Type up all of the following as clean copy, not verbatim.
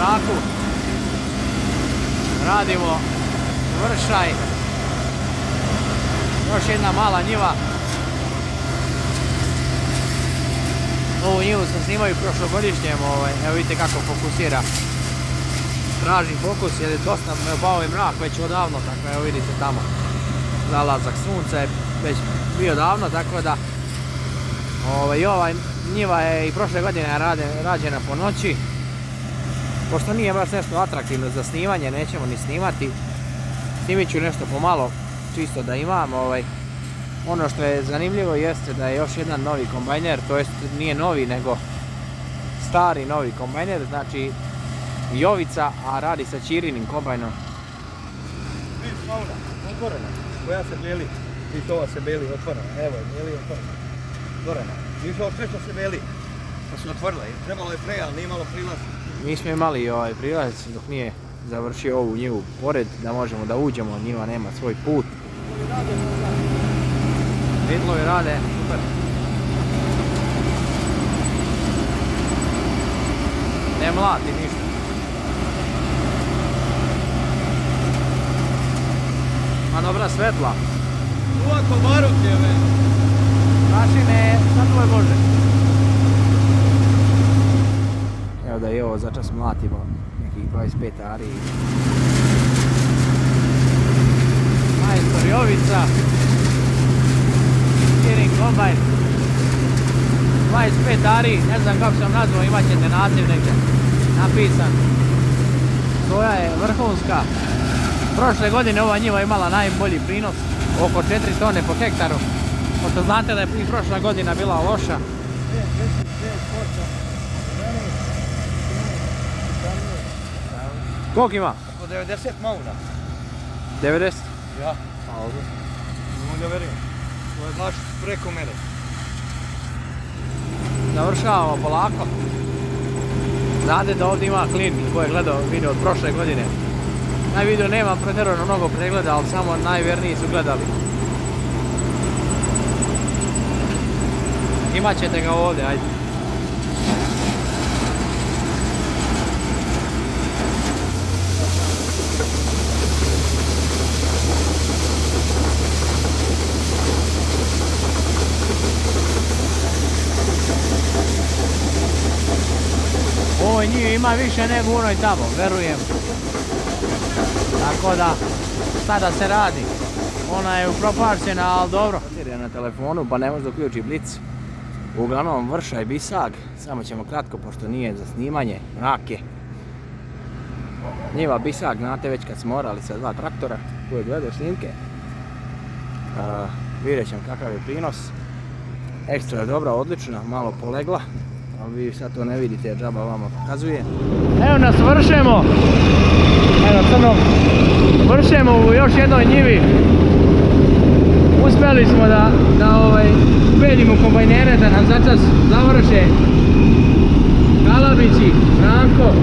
mraku. Radimo vršaj. Još jedna mala njiva. Ovu njivu sam snimao i prošlogodišnjem, evo vidite kako fokusira. Traži fokus jer je dosta me pao i mrak već odavno, tako evo vidite tamo. Zalazak sunca je već bio davno, tako da i ova njiva je i prošle godine rađena po noći. Pošto nije baš nešto atraktivno za snimanje, nećemo ni snimati. Snimit ću nešto pomalo, čisto da imam. Ono što je zanimljivo jeste da je još jedan novi kombajner, to jest nije novi nego stari novi kombajner, znači Jovica, a radi sa Čirinim kombajnom. Vidiš fauna, otvorena, koja se beli, i to se beli otvorena, evo je beli otvorena, otvorena. Vidiš ovo sve što se beli, pa su otvorila, trebalo je pre, ali nije imalo prilaz. Mi smo imali prilaz dok nije završio ovu njivu pored, da možemo da uđemo, njiva nema svoj put. Vidlovi rade, super. Ne mlati ništa. Ma dobra svetla. Uvako barok je ve. Prašine, sad tvoj Bože. Evo da i ovo začas mlatimo, nekih 25 ari. Majstor Jovica. Čirin kombajn. 25 ari, ne znam kako sam nazvao, imat ćete naziv negdje napisan. Soja je vrhunska. Prošle godine ova njiva imala najbolji prinos, oko 4 tone po hektaru. Pošto znate da je i prošla godina bila loša. Koliko ima? Oko 90 mauna. 90? Ja. A ovdje? Ne mogu verujem. Ovo je baš preko mene. Završavamo polako. Znate da ovdje ima klin ko je gledao video od prošle godine. Taj video nema pretjerano mnogo pregleda, ali samo najvjerniji su gledali. Imat ćete ga ovdje, ajde. U ovoj njivi ima više nego u onoj tamo, verujem. Tako da, sada se radi. Ona je upropašćena, ali dobro. Je na telefonu pa ne može da uključi blic. Uglavnom vrša i bisag, samo ćemo kratko pošto nije za snimanje, mrak je. Njiva bisag, znate već kad smo orali sa 2 traktora, koji gledao snimke. Vidjet ćemo kakav je prinos. Ekstra je dobra, odlična, malo polegla. Ali vi sad to ne vidite jer džaba vama pokazuje. Evo nas vršemo. Evo crno. Vršemo u još jednoj njivi. Uspjeli smo da ubedimo kombajnere da nam začas završe Kalabići, Branko.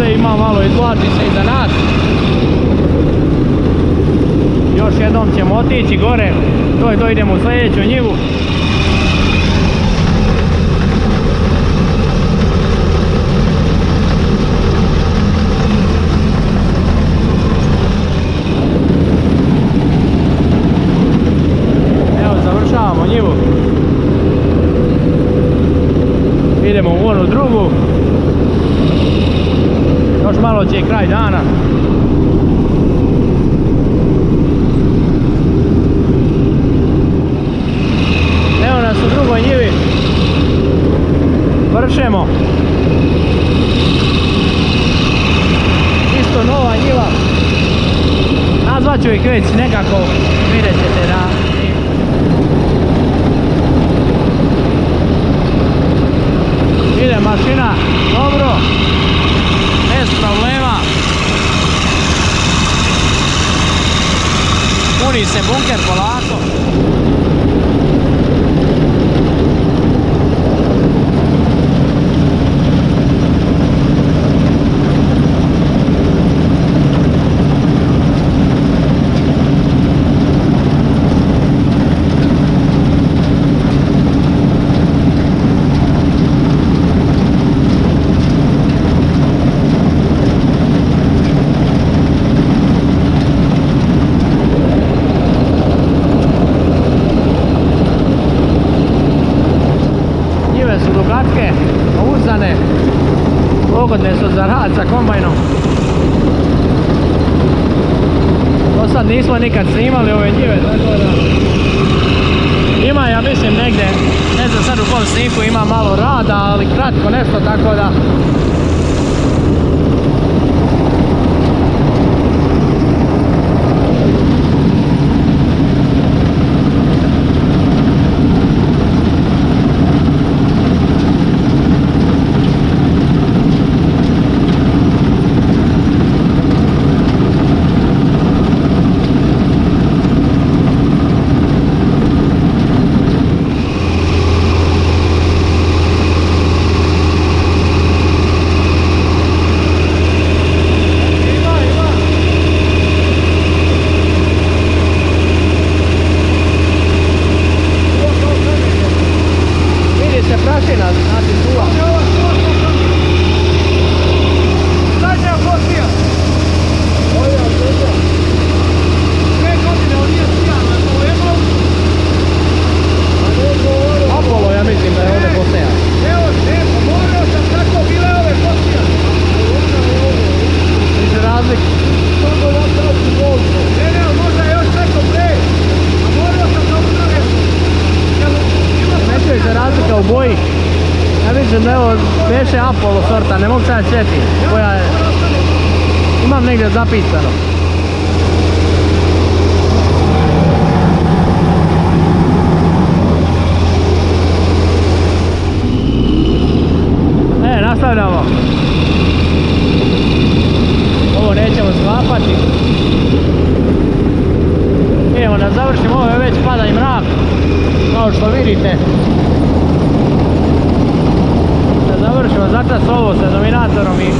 dole, ima malo izvlači se iza nas. Još jednom ćemo otići gore, to idemo u sljedeću njivu. Evo, završavamo njivu. Idemo u onu drugu. Još malo će i kraj dana. Evo nas u drugoj njivi. Vršemo. Isto nova njiva. Nazvat ću ih već nekako, vidjet ćete da... Ide mašina, dobro, bez problema. Puni se bunker polako. Pogodne su za rad sa kombajnom. Do sad nismo nikad snimali ove njive, tako da... Ima, ja mislim, negdje, ne znam sad u kom snimku, ima malo rada, ali kratko nešto, tako da... U boji. Ja mislim da je ovo beše Apollo sorta, ne mogu sad sjetiti koja je. Imam negdje zapisano. Nastavljamo. Ovo nećemo sklapati. Idemo da završimo, ovo već pada i mrak. Kao što vidite. Završimo začas ovo sa dominatorom i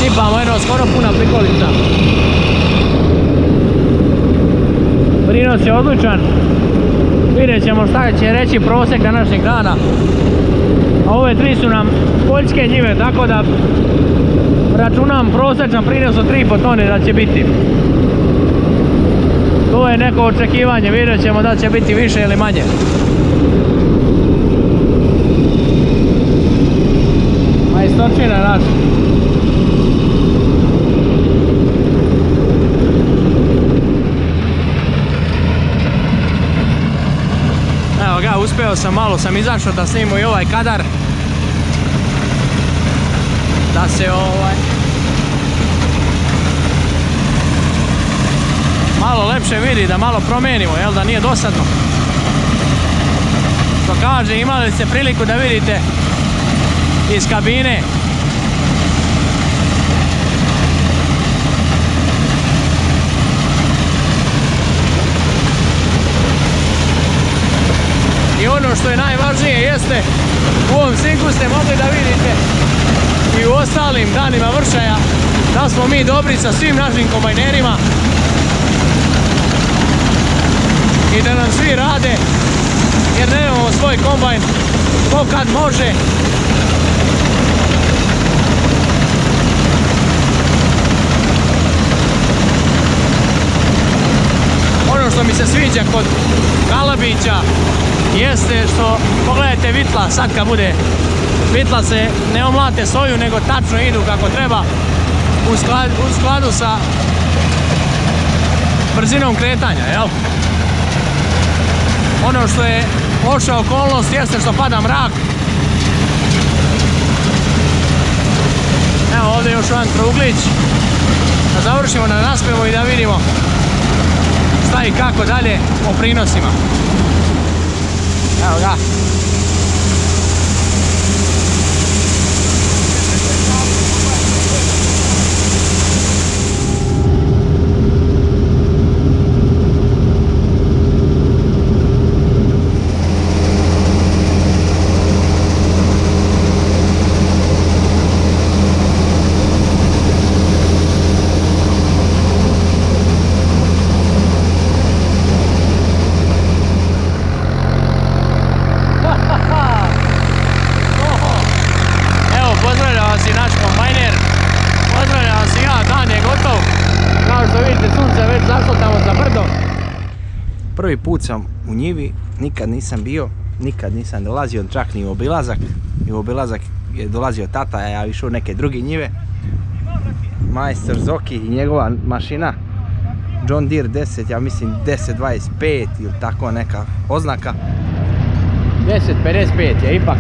sipamo jedno skoro puna prikolica. Prinos je odličan. Vidjet ćemo šta će reći prosjek današnjeg dana. A ove tri su nam poljske njive, tako da računam prosječan prinos od 3,5 tone da će biti. To je neko očekivanje, vidjet ćemo da će biti više ili manje. Majstorčina naša. Evo ga, uspio sam, malo sam izašao da snimim i ovaj kadar. Da se malo lepše vidi, da malo promijenimo, jel da nije dosadno. Što kaže, imali ste priliku da vidite iz kabine. I ono što je najvažnije jeste, u ovom sinku ste mogli da vidite i u ostalim danima vršaja da smo mi dobri sa svim našim kombajnerima i da nam svi rade jer nemamo svoj kombajn ko kad može. Ono što mi se sviđa kod Galabića jeste što, pogledajte vitla, sad kad bude vitla se ne omlate soju nego tačno idu kako treba u skladu sa brzinom kretanja, jel? Ono što je loša okolnost jeste što pada mrak. Evo ovdje još jedan trouglić. Da završimo na naspevu i da vidimo šta i kako dalje o prinosima. Evo ga. Prvi put sam u njivi, nikad nisam bio, nikad nisam dolazio čak ni u obilazak. I u obilazak je dolazio tata, a ja išao u neke druge njive. Majstor Zoki i njegova mašina John Deere 10, ja mislim 1025 ili tako neka oznaka. 1055 je ipak,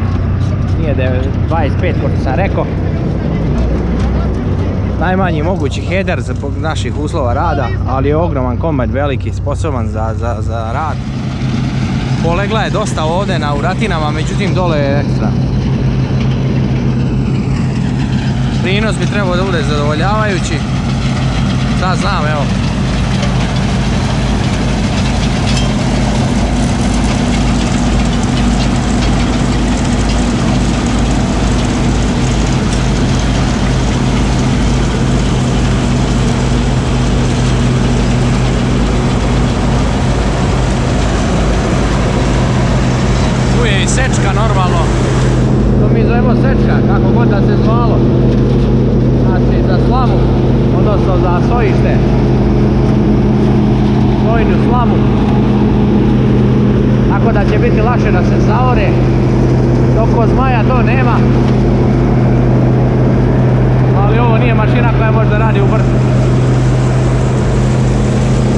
nije 25 kao što sam rekao. Najmanji mogući header zbog naših uslova rada, ali je ogroman kombajn, veliki, sposoban za rad. Polegla je dosta ovdje na uratinama, međutim dole je ekstra. Prinos bi trebao da bude zadovoljavajući. Sad znam, evo. Sečka normalno, to mi zovemo sečka, kako god da se zvalo, znači za slamu, odnosno za sojište, sojnu slamu, tako da će biti lakše da se zaore, dok kod zmaja to nema, ali ovo nije mašina koja može da radi u brdu.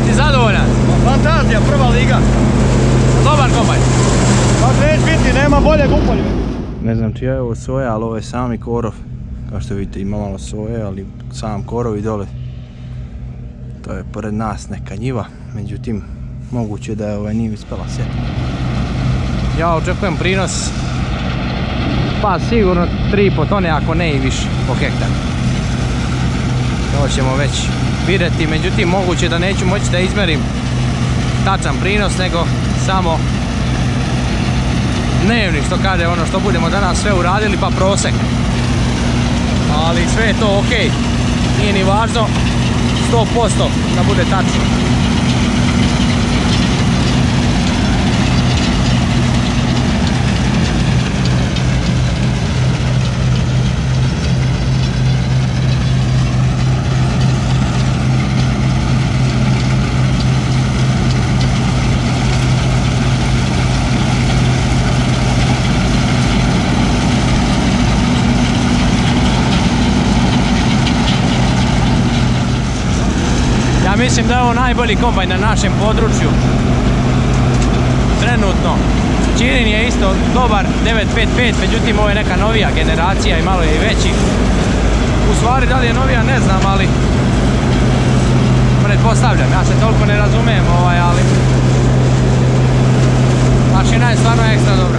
Si zadovoljan? Fantazija, prva liga. Dobar kombajn. Pa neće biti, nema boljeg upolju. Ne znam čija je ovo soja, ali ovo je sami korov. Kao što vidite ima malo soje, ali sam korov i dole. To je pored nas neka njiva, međutim moguće da je nije uspjela sjetiti. Ja očekujem prinos pa sigurno 3,5 tone, ako ne i više po hektar. To ćemo već vidjeti, međutim moguće da neću moći da izmerim tačan prinos, nego samo dnevni, što kaže, ono što budemo danas sve uradili, pa prosek. Ali sve je to ok, nije ni važno 100% da bude tačno. Mislim da je ovo najbolji kombajn na našem području trenutno. Čirin je isto dobar 955, međutim ovo je neka novija generacija i malo je i veći. U stvari da li je novija ne znam, ali pretpostavljam, ja se toliko ne razumijem, ali mašina je stvarno ekstra dobra.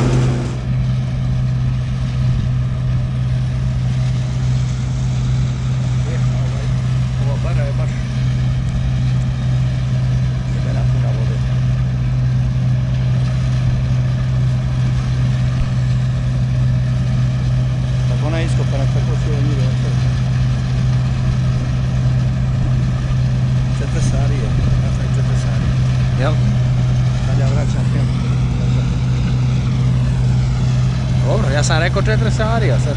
Ona je iskopana, tako se ovo njive. Jel? Kad ja vraćam film. Dobro, ja sam rekao 4 sati, a sad...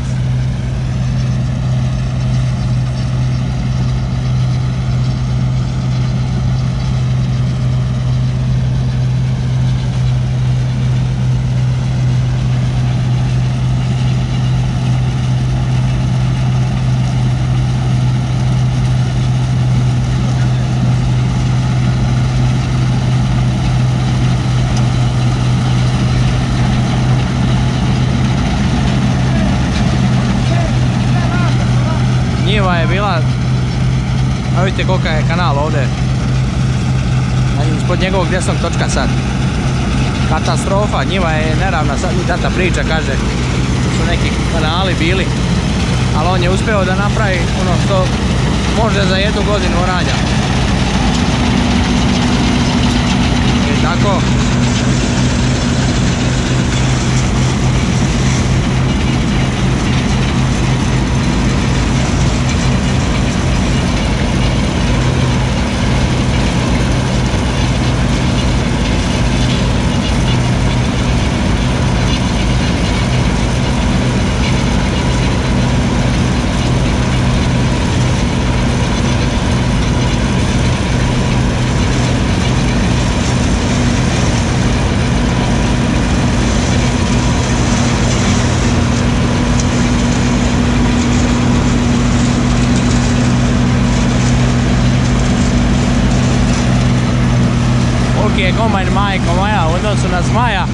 Njiva je bila, a vidite kolika je kanal ovdje, ispod njegovog desnog točka sad. Katastrofa, njiva je neravna, sad mi tata priča, kaže, su neki kanali bili, ali on je uspio da napravi ono što može za 1 godinu oranja. I tako. Je kombajn majko moja u odnosu na Zmaja.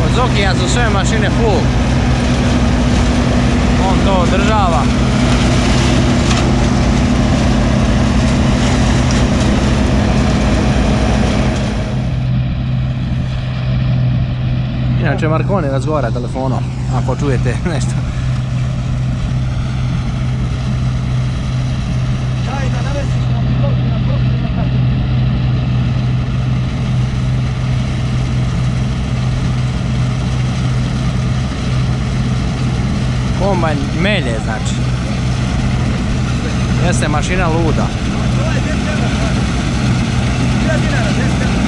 Od Zokija su sve mašine full. On to održava. Inače Marconi razgovara telefonom, ako čujete nešto. Daj da navesiš na prostorima kako. Kombajn melje znači. Jeste mašina luda. To je 10 dinara. 10 dinara, 10 dinara.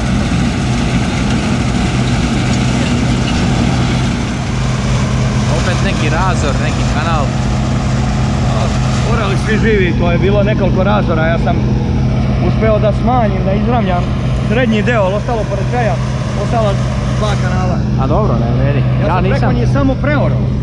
Opet neki razor, neki kanal. Morali svi živi, to je bilo nekoliko razora, ja sam uspeo da smanjim, da izravnjam srednji deo, ali ostalo pored kraja, ostala 2 kanala. A dobro, ne veri. Ja sam preko njih samo preorao.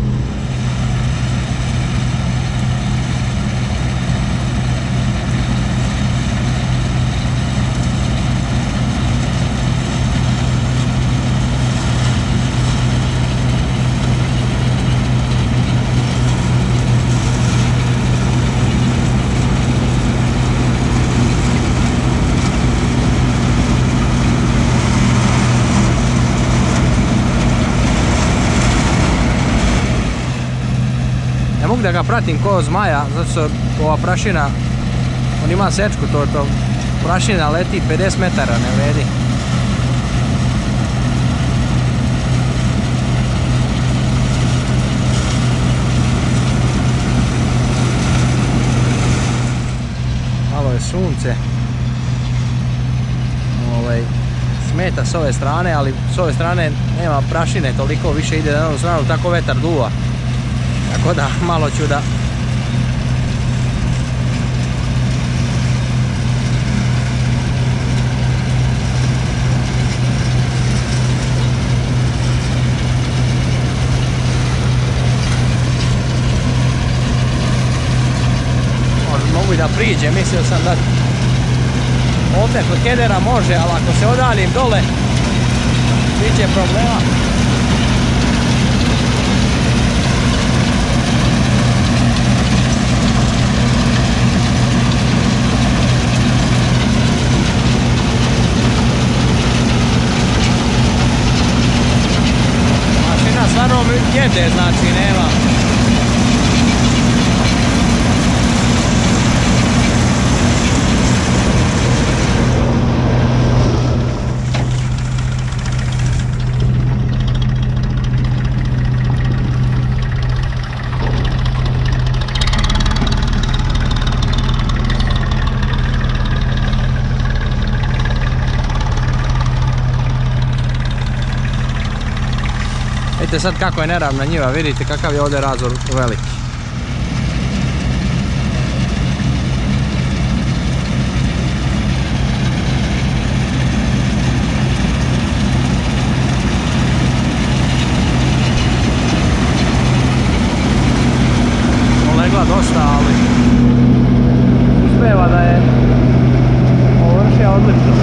Mogu da ga pratim ko Zmaja, zato što ova prašina, on ima sečku, to prašina leti 50 metara, ne vredi. Malo je sunce. Smeta s ove strane, ali s ove strane nema prašine toliko, više ide na jednu stranu, tako vetar duva. Tako da malo ću da... Mogu i da priđem, mislio sam da ovdje kod Hedera može, ali ako se odalim dole, bit će problema. Mašina stvarno jede, znači nema. Vidite sad kako je neravna njiva, vidite kakav je ovdje razvor veliki. Polegla dosta, ali uspeva da je ovršija odlično.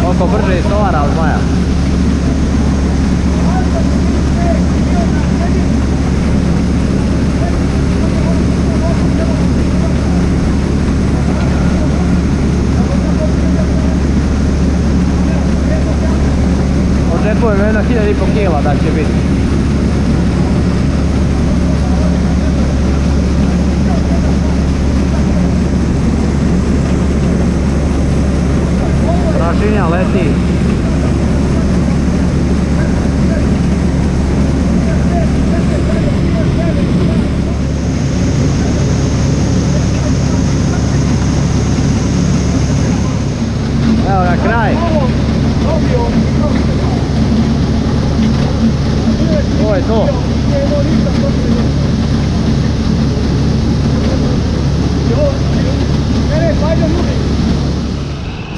Koliko brže istovara od moja. Očekujem jedno 1500 kila da će biti. Prašinja leti. Evo na kraj. To je to.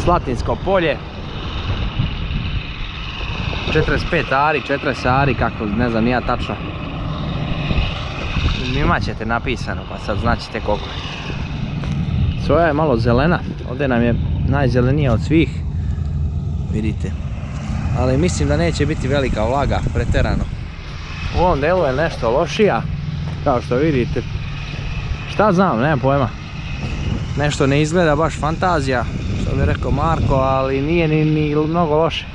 Slatinsko polje. 45 ari, 40 ari, kako ne znam ja tačno. Imat ćete napisano pa sad znaćete koliko je. Soja je malo zelena, ovdje nam je najzelenija od svih. Vidite. Ali mislim da neće biti velika vlaga, preterano. U ovom delu je nešto lošija, kao što vidite. Šta znam, nemam pojma. Nešto ne izgleda baš fantazija, što bi rekao Marko, ali nije ni mnogo loše.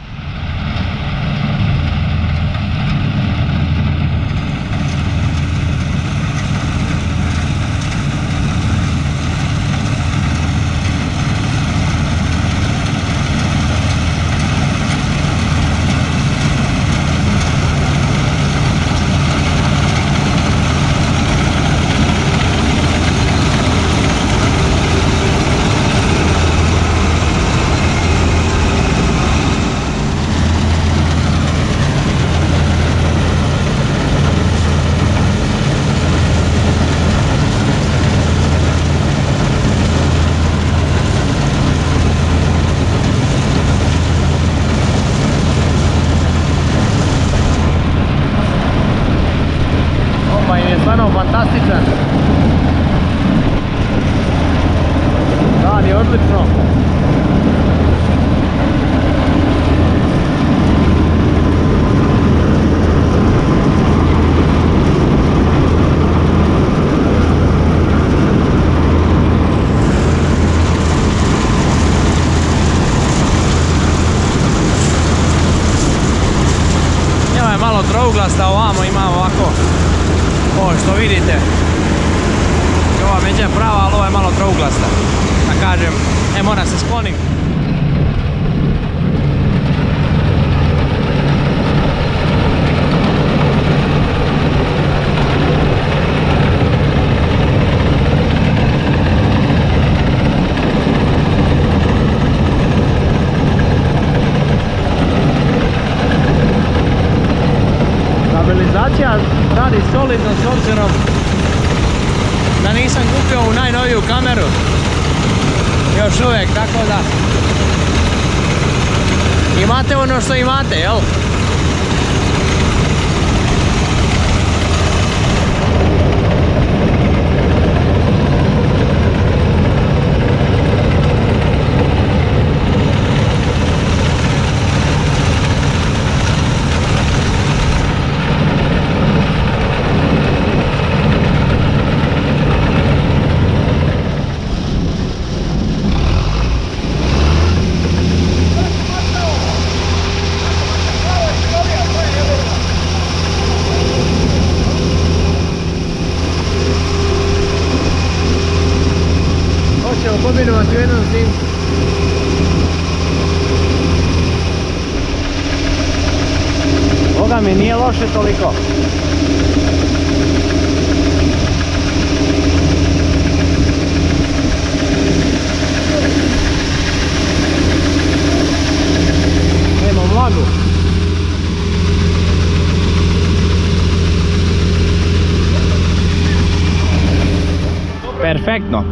Fantastičan. Dan je odlično. Njeva je malo trouglasta, ovamo ima ovako. Ovo što vidite, ova međa je prava, ali ovo je malo trouglasta. Da kažem, moram se skloniti. Stabilizacija radi solidno s obzirom da nisam kupio ovu najnoviju kameru još uvijek, tako da imate ono što imate, jel? boga mi nije loše toliko. Idemo mlagu.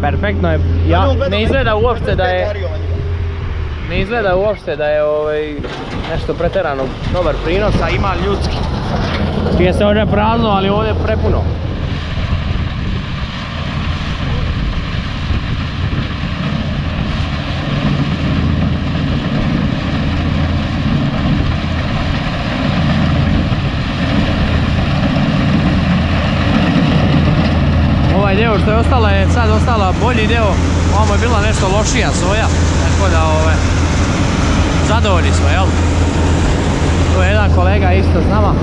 Perfektno je. Ja, ne izgleda uopšte da je nešto pretjerano dobar prinos, a ima ljudski. Prije se ovdje prazno, ali ovdje je prepuno. Ovaj dio što je ostalo je sad ostala bolji dio, ovamo je bila nešto lošija soja, tako da zadovoljni smo, jel? Tu je jedan kolega isto s nama.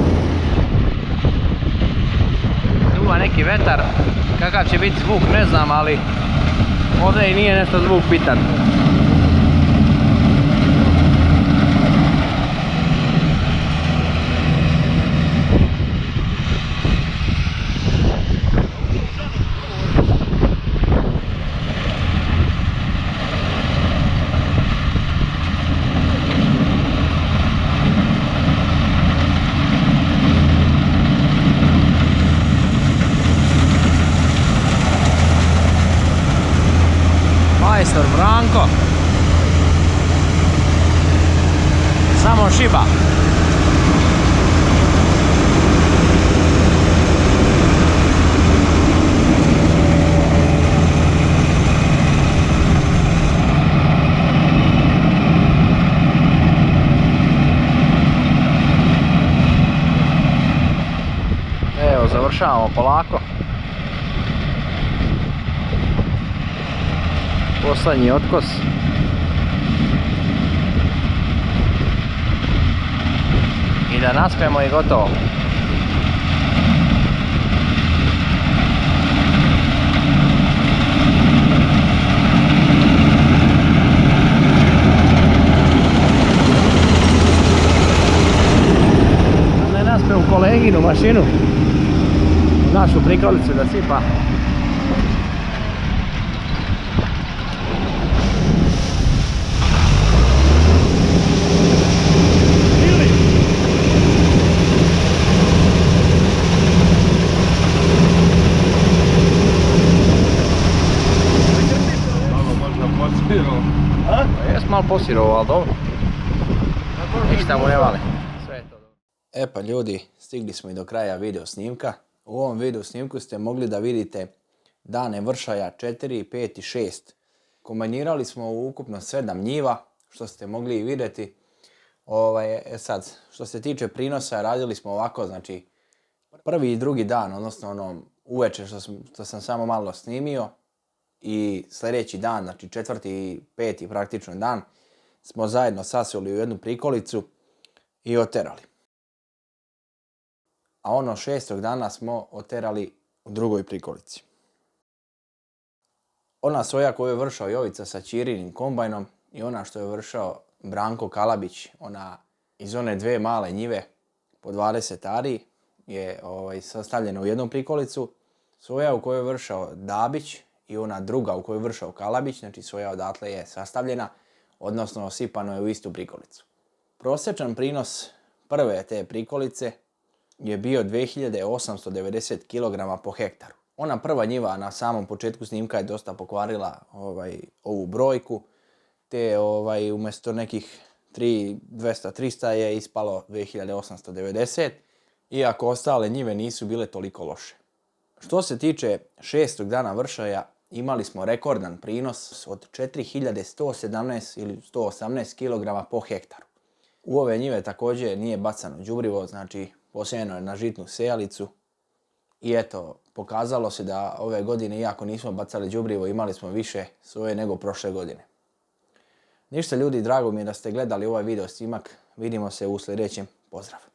Duva neki vetar, kakav će biti zvuk ne znam, ali ovdje i nije nešto zvuk bitan. Majstor Branko. Samo šiba. Evo, završavamo polako. Poslednji otkos. I da naspemo i gotovo. Ne naspe u koleginu mašinu. U našu prikolicu da sipa. Jes malo posirovo, ali dobro. Ništa mu ne vali. Sve je to dobro. E pa ljudi, stigli smo i do kraja video snimka. U ovom video snimku ste mogli da vidite dane vršaja 4, 5 i 6. Kombinirali smo ukupno 7 njiva, što ste mogli i vidjeti. Sad, što se tiče prinosa, radili smo ovako, znači prvi i drugi dan, odnosno uveče što sam samo malo snimio, i sljedeći dan, znači 4. i 5. praktično dan, smo zajedno sasuli u jednu prikolicu i oterali. A 6. dana smo oterali u drugoj prikolici. Ona soja koju je vršao Jovica sa Ćirinim kombajnom i ona što je vršao Branko Kalabić, ona iz one dve male njive po 20 ari, je sastavljena u jednu prikolicu. Soja u kojoj je vršao Dabić i ona druga u kojoj je vršao Kalabić, znači soja odatle je sastavljena, odnosno sipano je u istu prikolicu. Prosječan prinos prve te prikolice je bio 2890 kg po hektaru. Ona prva njiva na samom početku snimka je dosta pokvarila ovu brojku, te umjesto nekih 200-300 je ispalo 2890, iako ostale njive nisu bile toliko loše. Što se tiče 6. dana vršaja, imali smo rekordan prinos od 4117 ili 118 kg po hektaru. U ove njive također nije bacano đubrivo, znači posijano je na žitnu sejalicu. I eto, pokazalo se da ove godine, iako nismo bacali đubrivo, imali smo više soje nego prošle godine. Ništa ljudi, drago mi je da ste gledali ovaj video snimak. Vidimo se u sljedećem. Pozdrav!